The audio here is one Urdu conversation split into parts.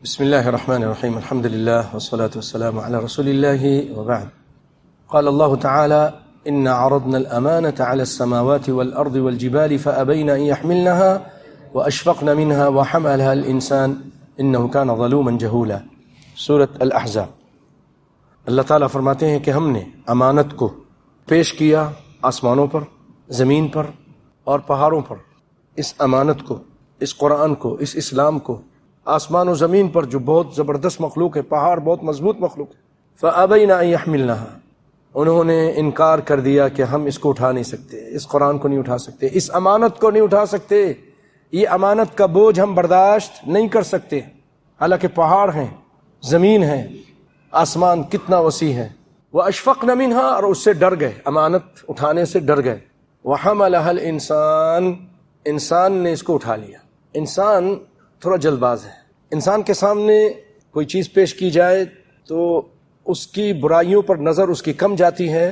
بسم الله الرحمن الرحيم الحمد لله والصلاة والسلام على رسول الله وبعد. قال الله تعالى إنا عرضنا الأمانة على السماوات والأرض والجبال فأبين أن يحملنها وأشفقن منها وحملها الإنسان إنه كان ظلوما جهولا. سورة الأحزاب. اللہ تعالیٰ فرماتے ہیں کہ ہم نے امانت کو پیش کیا آسمانوں پر، زمین پر اور پہاڑوں پر. اس امانت کو، اس قرآن کو، اس اسلام کو آسمان و زمین پر جو بہت زبردست مخلوق ہے، پہاڑ بہت مضبوط مخلوق ہے، فَأَبَيْنَ أَن يَحْمِلْنَهَا، انہوں نے انکار کر دیا کہ ہم اس کو اٹھا نہیں سکتے، اس قرآن کو نہیں اٹھا سکتے، اس امانت کو نہیں اٹھا سکتے، یہ امانت کا بوجھ ہم برداشت نہیں کر سکتے. حالانکہ پہاڑ ہیں، زمین ہے، آسمان کتنا وسیع ہے. وَأَشْفَقْنَ مِنْهَا، اور اس سے ڈر گئے، امانت اٹھانے سے ڈر گئے. وَحَمَلَهَا الْإِنسان، انسان نے اس کو اٹھا لیا. انسان تھوڑا جلد باز ہے. انسان کے سامنے کوئی چیز پیش کی جائے تو اس کی برائیوں پر نظر اس کی کم جاتی ہے،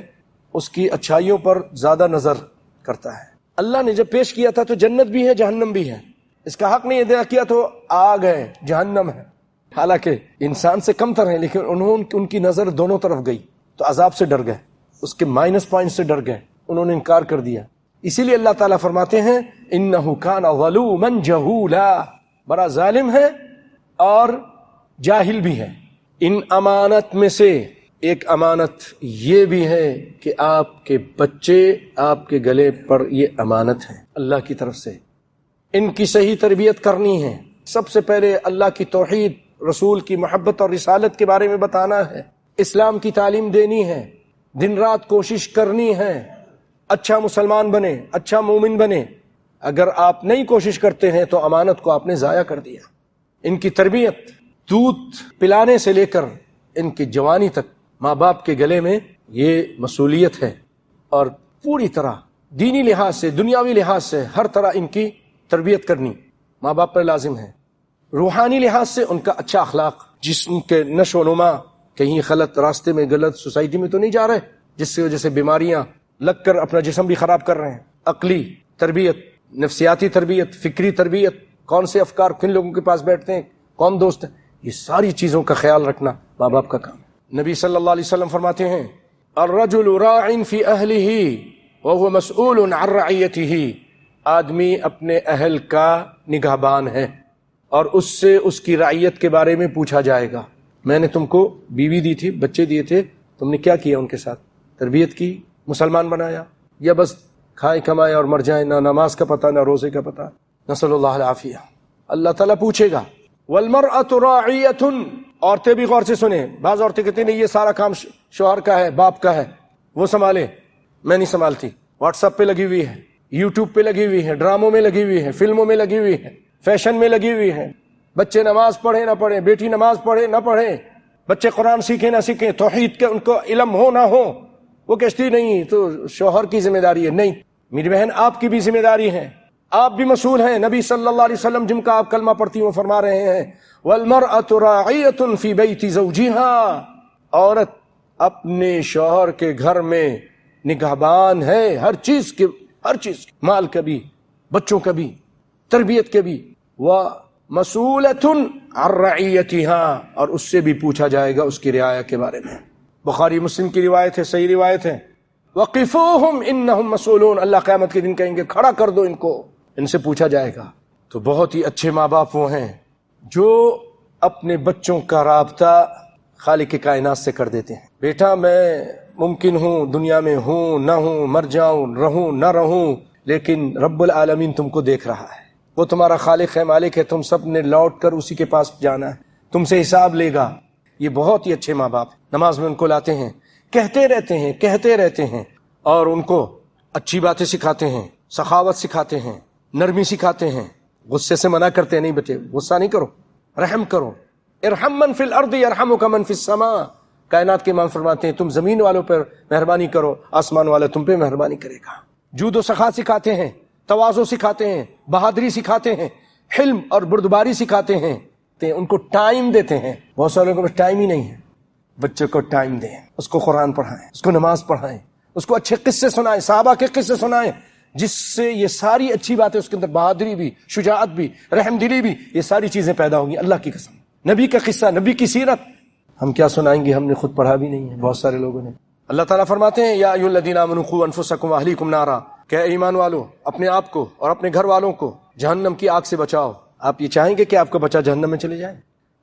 اس کی اچھائیوں پر زیادہ نظر کرتا ہے. اللہ نے جب پیش کیا تھا تو جنت بھی ہے، جہنم بھی ہے. اس کا حق نہیں ادا کیا تو آگ ہے، جہنم ہے. حالانکہ انسان سے کم تر ہیں، لیکن ان کی نظر دونوں طرف گئی تو عذاب سے ڈر گئے، اس کے مائنس پوائنٹ سے ڈر گئے، انہوں نے انکار کر دیا. اسی لیے اللہ تعالیٰ فرماتے ہیں انہ کان ظلوما جہولا، بڑا ظالم ہے اور جاہل بھی ہے. ان امانت میں سے ایک امانت یہ بھی ہے کہ آپ کے بچے آپ کے گلے پر یہ امانت ہے اللہ کی طرف سے. ان کی صحیح تربیت کرنی ہے. سب سے پہلے اللہ کی توحید، رسول کی محبت اور رسالت کے بارے میں بتانا ہے، اسلام کی تعلیم دینی ہے، دن رات کوشش کرنی ہے اچھا مسلمان بنے، اچھا مومن بنے. اگر آپ نہیں کوشش کرتے ہیں تو امانت کو آپ نے ضائع کر دیا. ان کی تربیت دودھ پلانے سے لے کر ان کی جوانی تک ماں باپ کے گلے میں یہ مسئولیت ہے، اور پوری طرح دینی لحاظ سے، دنیاوی لحاظ سے ہر طرح ان کی تربیت کرنی ماں باپ پر لازم ہے. روحانی لحاظ سے ان کا اچھا اخلاق، جسم کے نشو و نما کہیں غلط راستے میں، غلط سوسائٹی میں تو نہیں جا رہے جس کی وجہ سے بیماریاں لگ کر اپنا جسم بھی خراب کر رہے ہیں. عقلی تربیت، نفسیاتی تربیت، فکری تربیت، کون سے افکار کن لوگوں کے پاس بیٹھتے ہیں، کون دوست ہیں، یہ ساری چیزوں کا خیال رکھنا ماں باپ کا کام. نبی صلی اللہ علیہ وسلم فرماتے ہیں الرجل راع فی اہلہ وہو مسئول عن رعیتہ، آدمی اپنے اہل کا نگہبان ہے اور اس سے اس کی رعیت کے بارے میں پوچھا جائے گا. میں نے تم کو بیوی دی تھی، بچے دیے تھے، تم نے کیا کیا ان کے ساتھ؟ تربیت کی، مسلمان بنایا، یا بس کھائے کمائے اور مر جائیں، نہ نماز کا پتہ نہ روزے کا پتہ. نسأل اللہ العافیہ. اللہ تعالیٰ پوچھے گا. والمرأة راعیۃ، عورتیں بھی غور سے سنیں. بعض عورتیں کہتی ہیں نہیں، یہ سارا کام شوہر کا ہے، باپ کا ہے، وہ سنبھالے. میں نہیں سنبھالتی. واٹس ایپ پہ لگی ہوئی ہے، یوٹیوب پہ لگی ہوئی ہے، ڈراموں میں لگی ہوئی ہے، فلموں میں لگی ہوئی ہے، فیشن میں لگی ہوئی ہے. بچے نماز پڑھیں نہ پڑھیں، بیٹی نماز پڑھے نہ پڑھے، بچے قرآن سیکھیں نہ سیکھیں، توحید کے ان کو علم ہو نہ ہو، وہ کہتی نہیں تو شوہر کی ذمہ داری ہے. نہیں میری بہن، آپ کی بھی ذمہ داری ہے، آپ بھی مسئول ہیں. نبی صلی اللہ علیہ وسلم جن کا آپ کلمہ پڑھتی ہیں وہ فرما رہے ہیں وَالْمَرْأَةُ رَاعِيَةٌ فِي بَيْتِ زَوْجِهَا، عورت اپنے شوہر کے گھر میں نگہبان ہے، ہر چیز کے، ہر چیز کے، مال کا بھی، بچوں کا بھی، تربیت کے بھی. وَمَسْئُولَةٌ عَنْ رَعِيَّتِهَا، اور اس سے بھی پوچھا جائے گا اس کی رعایا کے بارے میں. بخاری مسلم کی روایت ہے، صحیح روایت ہے. وَقِفُوهُمْ إِنَّهُمْ مَسْئُولُونَ، اللہ قیامت کے دن کہیں گے کھڑا کر دو ان کو، ان سے پوچھا جائے گا. تو بہت ہی اچھے ماں باپ وہ ہیں جو اپنے بچوں کا رابطہ خالق کائنات سے کر دیتے ہیں. بیٹا میں ممکن ہوں دنیا میں ہوں نہ ہوں، مر جاؤں، رہوں نہ رہوں، لیکن رب العالمین تم کو دیکھ رہا ہے، وہ تمہارا خالق ہے، مالک ہے، تم سب نے لوٹ کر اسی کے پاس جانا ہے، تم سے حساب لے گا. یہ بہت ہی اچھے ماں باپ. نماز میں ان کو لاتے ہیں، کہتے رہتے ہیں اور ان کو اچھی باتیں سکھاتے ہیں، سخاوت سکھاتے ہیں، نرمی سکھاتے ہیں، غصے سے منع کرتے ہیں. نہیں بیٹے غصہ نہیں کرو، رحم کرو. ارحم من فی الارض یرحمک من فی السماء، کائنات کے امام فرماتے ہیں تم زمین والوں پر مہربانی کرو، آسمان والا تم پہ مہربانی کرے گا. جود و سخا سکھاتے ہیں، تواضع سکھاتے ہیں، بہادری سکھاتے ہیں، حلم اور بردباری سکھاتے ہیں. ان کو ٹائم دیتے ہیں. بہت سارے لوگوں کو ٹائم ہی نہیں ہے. بچے کو ٹائم دیں، اس کو قرآن پڑھائیں، اس کو نماز پڑھائیں، اس کو اچھے قصے سنائیں، صحابہ کے قصے سنائیں، جس سے یہ ساری اچھی باتیں، اس کے اندر بہادری بھی، شجاعت بھی، رحم دلی بھی، یہ ساری چیزیں پیدا ہوں گی. اللہ کی قسم نبی کا قصہ، نبی کی سیرت ہم کیا سنائیں گے؟ ہم نے خود پڑھا بھی نہیں ہے، بہت سارے لوگوں نے۔ اللہ تعالیٰ فرماتے ہیں یا ایھا الذین آمنوا قوا انفسکم واہلیکم نارا، کہ ایمان والو اپنے آپ کو اور اپنے گھر والوں کو جہنم کی آگ سے بچاؤ۔ آپ یہ چاہیں گے کہ آپ کا بچہ جہنم میں چلے جائے؟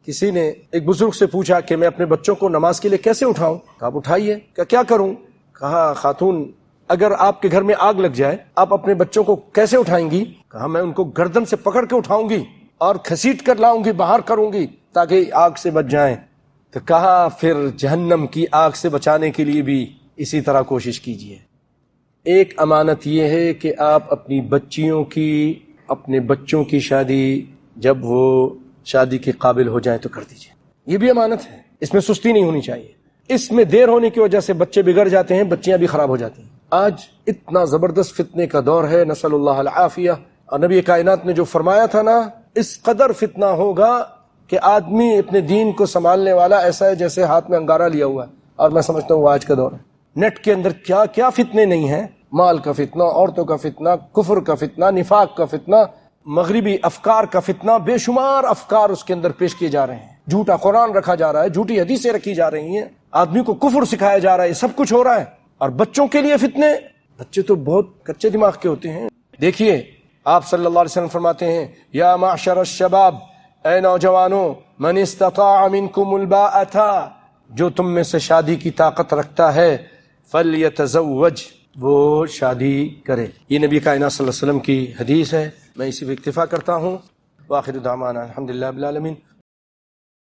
کسی نے ایک بزرگ سے پوچھا کہ میں اپنے بچوں کو نماز کے لیے کیسے اٹھاؤں؟ کہا آپ اٹھائیے۔ کیا کروں؟ کہا خاتون اگر آپ کے گھر میں آگ لگ جائے آپ اپنے بچوں کو کیسے اٹھائیں گی؟ کہا میں ان کو گردن سے پکڑ کے اٹھاؤں گی اور گھسیٹ کر لاؤں گی، باہر کروں گی تاکہ آگ سے بچ جائیں۔ تو کہا پھر جہنم کی آگ سے بچانے کے لیے بھی اسی طرح کوشش کیجیے۔ ایک امانت یہ ہے کہ آپ اپنی بچیوں کی، اپنے بچوں کی شادی جب وہ شادی کے قابل ہو جائیں تو کر دیجیے، یہ بھی امانت ہے، اس میں سستی نہیں ہونی چاہیے۔ اس میں دیر ہونے کی وجہ سے بچے بگڑ جاتے ہیں، بچیاں بھی خراب ہو جاتی ہیں۔ آج اتنا زبردست فتنے کا دور ہے، نسأل اللہ العافیہ، اور نبی کائنات نے جو فرمایا تھا نا، اس قدر فتنہ ہوگا کہ آدمی اپنے دین کو سنبھالنے والا ایسا ہے جیسے ہاتھ میں انگارہ لیا ہوا ہے، اور میں سمجھتا ہوں وہ آج کا دور ہے۔ نیٹ کے اندر کیا کیا فتنے نہیں ہیں، مال کا فتنہ، عورتوں کا فتنہ، کفر کا فتنہ، نفاق کا فتنہ، مغربی افکار کا فتنہ، بے شمار افکار اس کے اندر پیش کیے جا رہے ہیں، جھوٹا قرآن رکھا جا رہا ہے، جھوٹی حدیثیں رکھی جا رہی ہیں، آدمی کو کفر سکھایا جا رہا ہے، یہ سب کچھ ہو رہا ہے۔ اور بچوں کے لیے فتنے، بچے تو بہت کچے دماغ کے ہوتے ہیں۔ دیکھیے آپ صلی اللہ علیہ وسلم فرماتے ہیں یا معشر الشباب، اے نوجوانوں، من استطاع منکم الباءۃ، جو تم میں سے شادی کی طاقت رکھتا ہے، فلیتزوج، وہ شادی کرے۔ یہ نبی کائنات صلی اللہ علیہ وسلم کی حدیث ہے، میں اسی پہ اکتفا کرتا ہوں۔ وآخر دعوانا الحمدللہ رب العالمین۔